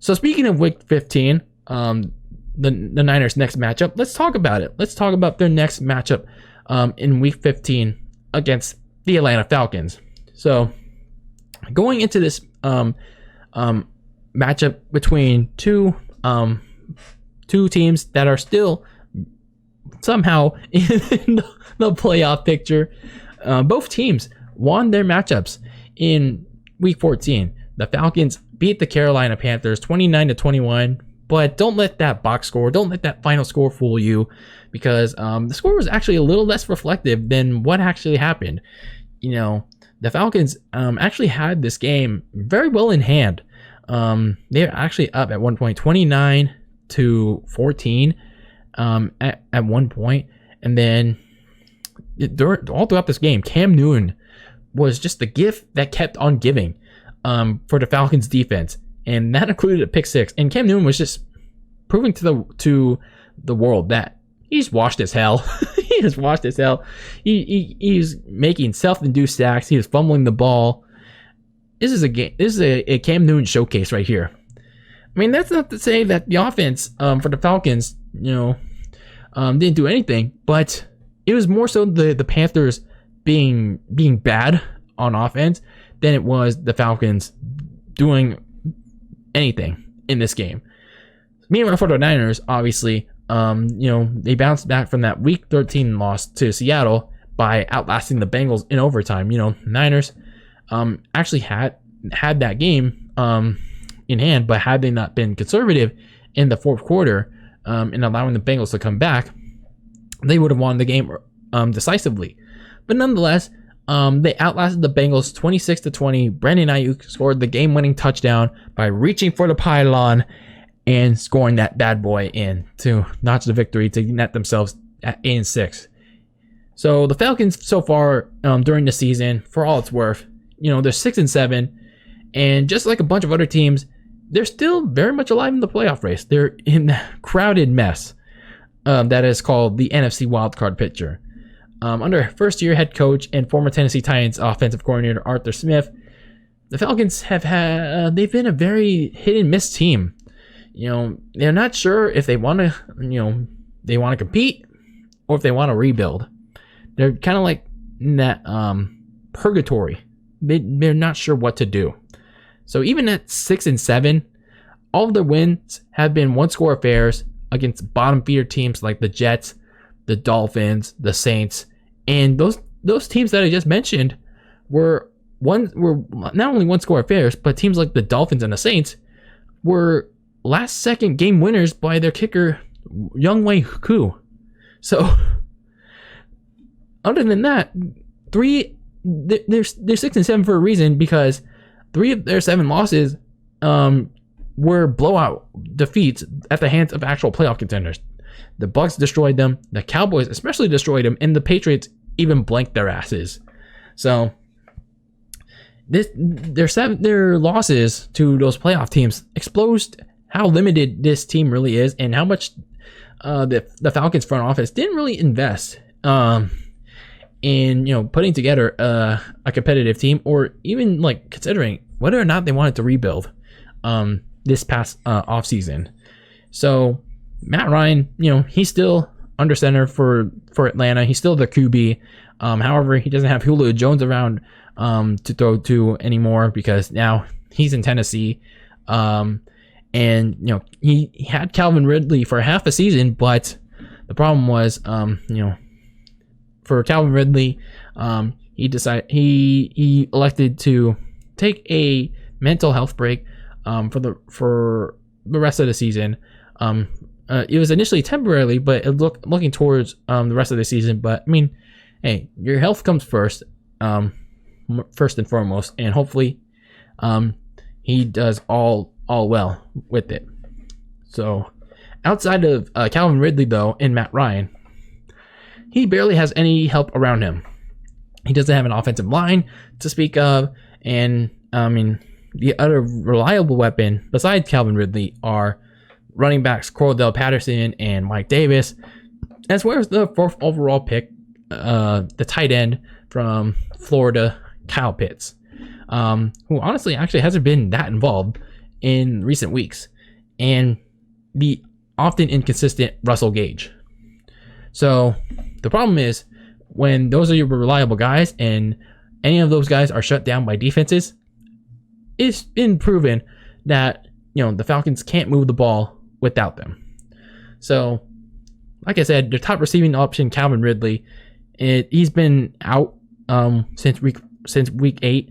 So speaking of Week 15, the Niners' next matchup, let's talk about it. Let's talk about their next matchup in Week 15 against the Atlanta Falcons. So going into this matchup between two teams that are still somehow in the playoff picture, both teams won their matchups in Week 14. The Falcons beat the Carolina Panthers 29-21, but don't let that box score, don't let that final score fool you, because the score was actually a little less reflective than what actually happened. You know, the Falcons actually had this game very well in hand. They're actually up at one point, 29-14 at one point, and then all throughout this game, Cam Newton was just the gift that kept on giving for the Falcons defense, and that included a pick six. And Cam Newton was just proving to the world that he's washed as hell. He is washed as hell. He's making self-induced sacks. He is fumbling the ball. This is a game. This is a Cam Newton showcase right here. I mean, that's not to say that the offense for the Falcons, didn't do anything, but it was more so the Panthers being bad on offense than it was the Falcons doing anything in this game. Meanwhile, for the Niners, obviously, they bounced back from that Week 13 loss to Seattle by outlasting the Bengals in overtime. Niners actually had that game in hand, but had they not been conservative in the fourth quarter and allowing the Bengals to come back, they would have won the game decisively. But nonetheless, they outlasted the Bengals 26-20. Brandon Ayuk scored the game-winning touchdown by reaching for the pylon and scoring that bad boy in to notch the victory to net themselves at 8-6. So the Falcons so far during the season, for all it's worth, they're 6-7, and just like a bunch of other teams, they're still very much alive in the playoff race. They're in the crowded mess that is called the NFC Wild Card picture. Under first-year head coach and former Tennessee Titans offensive coordinator Arthur Smith, the Falcons they've been a very hit-and-miss team. They're not sure if they want to, they want to compete or if they want to rebuild. They're kind of like in that purgatory. They're not sure what to do. So even at 6-7, all of their wins have been one-score affairs against bottom-feeder teams like the Jets, the Dolphins, the Saints, and those teams that I just mentioned were not only one-score affairs, but teams like the Dolphins and the Saints were last-second game winners by their kicker Younghoe Koo. So other than that, they're 6-7 for a reason, because 3 of their 7 losses were blowout defeats at the hands of actual playoff contenders. The Bucs destroyed them, the Cowboys especially destroyed them, and the Patriots even blanked their asses. So their losses to those playoff teams exposed how limited this team really is, and how much the Falcons front office didn't really invest in putting together a competitive team, or even like considering whether or not they wanted to rebuild this past offseason. So Matt Ryan, he's still under center for Atlanta. He's still the QB. However, he doesn't have Julio Jones around to throw to anymore, because now he's in Tennessee. And he had Calvin Ridley for half a season, but the problem was, for Calvin Ridley, he elected to take a mental health break for the rest of the season. It was initially temporarily, but it looking towards the rest of the season. But I mean, hey, your health comes first and foremost, and hopefully he does all well with it. So outside of Calvin Ridley, though, and Matt Ryan, he barely has any help around him. He doesn't have an offensive line to speak of, and the other reliable weapon besides Calvin Ridley are running backs Cordell Patterson and Mike Davis, as well as the 4th overall pick, the tight end from Florida, Kyle Pitts, who honestly actually hasn't been that involved in recent weeks, and the often inconsistent Russell Gage. So the problem is when those are your reliable guys and any of those guys are shut down by defenses, it's been proven that, the Falcons can't move the ball without them. So, like I said, their top receiving option, Calvin Ridley, he's been out since week 8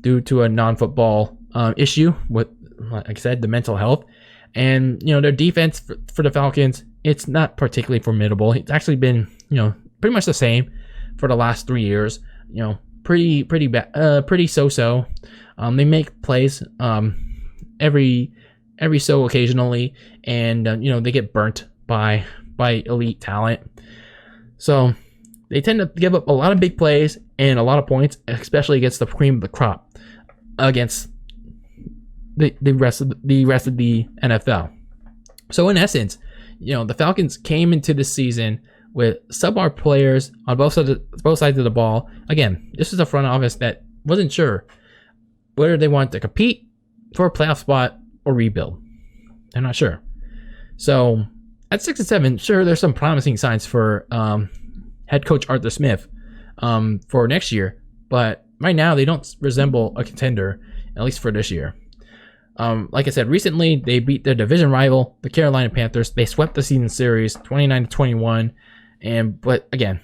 due to a non-football issue with, like I said, the mental health. And, their defense for the Falcons, it's not particularly formidable. It's actually been, pretty much the same for the last 3 years. Pretty bad, pretty so-so. They make plays every so occasionally, and they get burnt by elite talent. So they tend to give up a lot of big plays and a lot of points, especially against the cream of the crop, against the rest of the NFL. So in essence, the Falcons came into this season with subpar players on both sides of the ball. Again, this is a front office that wasn't sure whether they wanted to compete for a playoff spot or rebuild. They're not sure. So at 6-7, sure, there's some promising signs for head coach Arthur Smith for next year, but right now they don't resemble a contender, at least for this year. Like I said, recently they beat their division rival, the Carolina Panthers. They swept the season series 29-21, but again,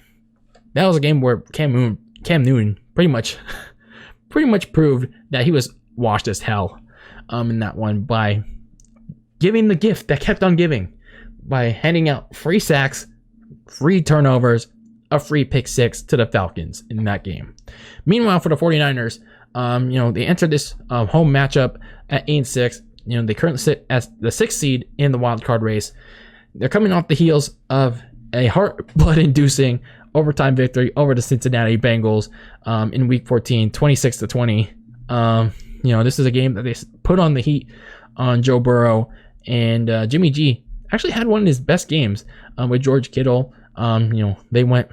that was a game where Cam Newton pretty much proved that he was washed as hell in that one by giving the gift that kept on giving, by handing out free sacks, free turnovers, a free pick 6 to the Falcons in that game. Meanwhile, for the 49ers, they entered this home matchup at 8-6. They currently sit as the 6th seed in the wild card race. They're coming off the heels of a heart-blood-inducing overtime victory over the Cincinnati Bengals in Week 14, 26-20. This is a game that they put on the heat on Joe Burrow, and Jimmy G actually had one of his best games with George Kittle. They went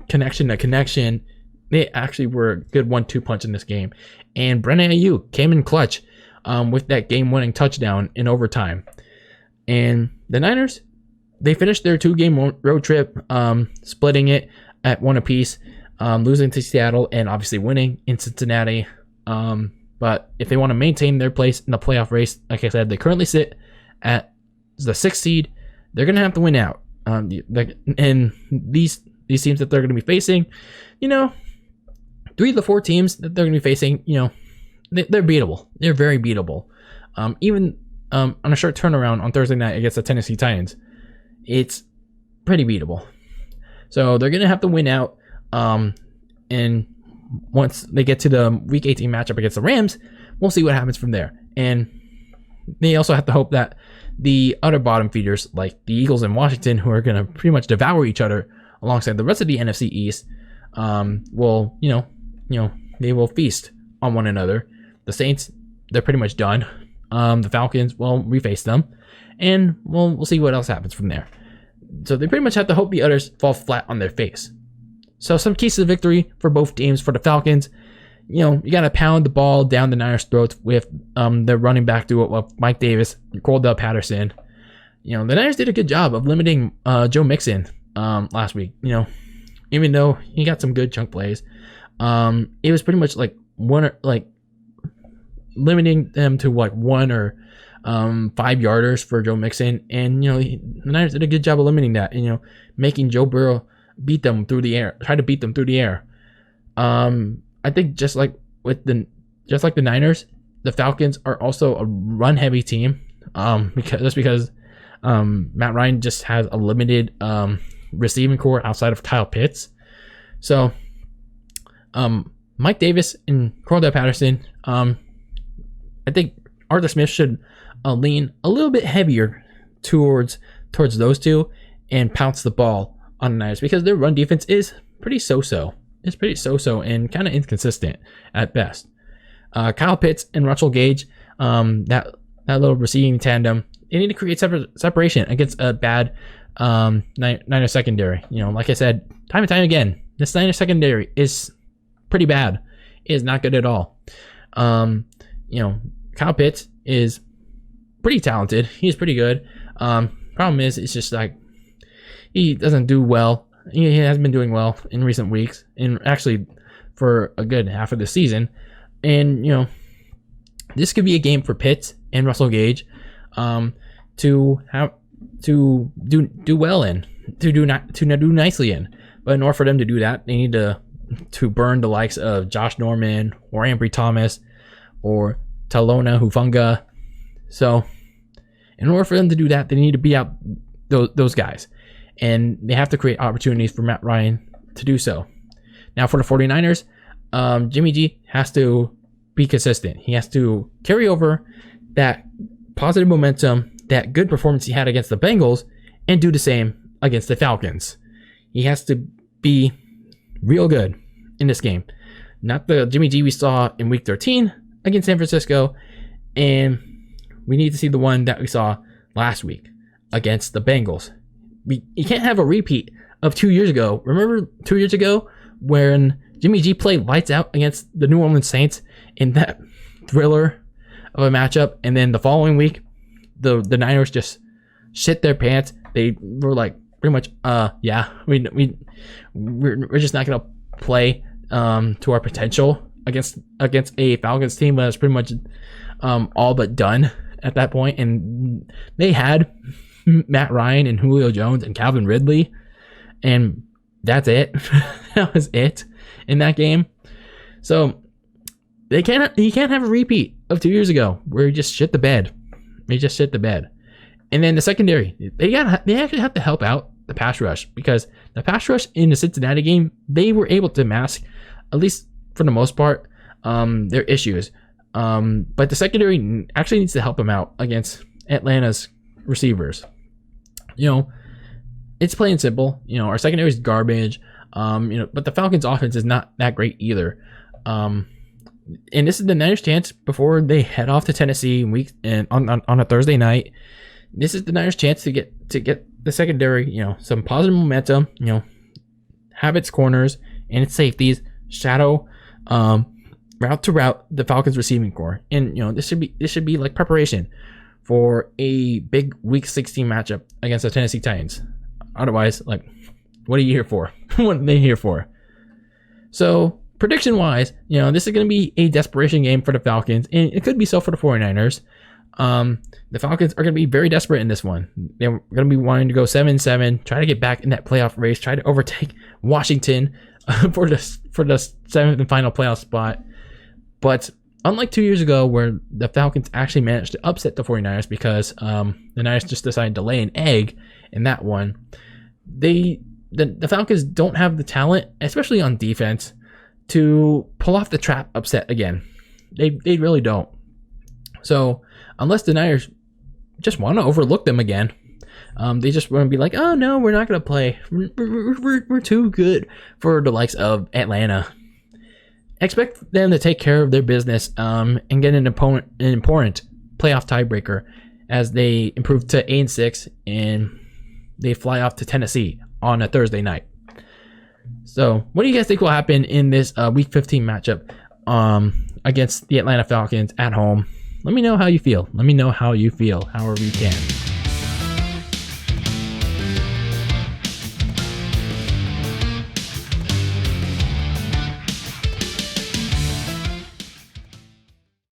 connection to connection. They actually were a good 1-2 punch in this game. And Brandon Ayuk came in clutch with that game-winning touchdown in overtime. And the Niners, they finished their 2-game road trip, splitting it at 1 apiece, losing to Seattle and obviously winning in Cincinnati. But if they want to maintain their place in the playoff race, like I said, they currently sit at the 6th seed. They're going to have to win out. And these teams that they're going to be facing, 3 of the 4 teams that they're going to be facing, they're beatable. They're very beatable. Even on a short turnaround on Thursday night against the Tennessee Titans, it's pretty beatable. So they're going to have to win out. And once they get to the Week 18 matchup against the Rams, we'll see what happens from there. And they also have to hope that the other bottom feeders, like the Eagles and Washington, who are going to pretty much devour each other alongside the rest of the NFC East, will, they will feast on one another. The Saints, they're pretty much done. The Falcons, well, we face them, and we'll see what else happens from there. So they pretty much have to hope the others fall flat on their face. So some keys to the victory for both teams. For the Falcons, you got to pound the ball down the Niners' throats with their running back duo of Mike Davis and Cordell Patterson. The Niners did a good job of limiting Joe Mixon last week. Even though he got some good chunk plays, it was pretty much limiting them to 1 or 5 yarders for Joe Mixon, and the Niners did a good job of limiting that. Making Joe Burrow try to beat them through the air. I think just like the Niners, the Falcons are also a run-heavy team. Because Matt Ryan just has a limited receiving core outside of Kyle Pitts. So Mike Davis and Cordell Patterson, I think Arthur Smith should lean a little bit heavier towards those two and pounce the ball on the Niners, because their run defense is pretty so-so. It's pretty so-so and kind of inconsistent at best. Kyle Pitts and Russell Gage, that little receiving tandem, they need to create separation against a bad Niners secondary. Like I said, time and time again, this Niners secondary is pretty bad. It is not good at all. Kyle Pitts is pretty talented. He's pretty good. Problem is, it's just like he doesn't do well. He has been doing well in recent weeks, and actually for a good half of the season. And this could be a game for Pitts and Russell Gage to do well in, to do nicely in. But in order for them to do that, they need to burn the likes of Josh Norman or Ambry Thomas or Talona Hufanga. So in order for them to do that, they need to beat out those guys. And they have to create opportunities for Matt Ryan to do so. Now for the 49ers, Jimmy G has to be consistent. He has to carry over that positive momentum, that good performance he had against the Bengals, and do the same against the Falcons. He has to be real good in this game. Not the Jimmy G we saw in Week 13 against San Francisco, and we need to see the one that we saw last week against the Bengals. You can't have a repeat of 2 years ago. Remember 2 years ago when Jimmy G played lights out against the New Orleans Saints in that thriller of a matchup, and then the following week, the Niners just shit their pants. They were like, pretty much, we're just not gonna play to our potential against a Falcons team that was pretty much all but done at that point, and they had Matt Ryan and Julio Jones and Calvin Ridley, and that's it. That was it in that game. So he can't have a repeat of 2 years ago where he just shit the bed. And then the secondary, they actually have to help out the pass rush, because the pass rush in the Cincinnati game, they were able to mask, at least for the most part, their issues. But the secondary actually needs to help them out against Atlanta's receivers. It's plain and simple. Our secondary is garbage. But the Falcons' offense is not that great either. And this is the Niners' chance before they head off to Tennessee on a Thursday night. This is the Niners' chance to get the secondary, some positive momentum. Have its corners and its safeties shadow route to route the Falcons' receiving core, and this should be like preparation for a big Week 16 matchup against the Tennessee Titans. Otherwise, like, what are you here for? What are they here for? So, prediction-wise, this is going to be a desperation game for the Falcons, and it could be so for the 49ers. The Falcons are going to be very desperate in this one. They're going to be wanting to go 7-7, try to get back in that playoff race, try to overtake Washington for the 7th and final playoff spot. But unlike 2 years ago, where the Falcons actually managed to upset the 49ers because the Niners just decided to lay an egg in that one, the Falcons don't have the talent, especially on defense, to pull off the trap upset again. They really don't. So unless the Niners just want to overlook them again, they just want to be like, oh no, we're not going to play. We're too good for the likes of Atlanta. Expect them to take care of their business and get an important playoff tiebreaker as they improve to 8-6 and they fly off to Tennessee on a Thursday night. So, what do you guys think will happen in this Week 15 matchup against the Atlanta Falcons at home? Let me know how you feel. However you can.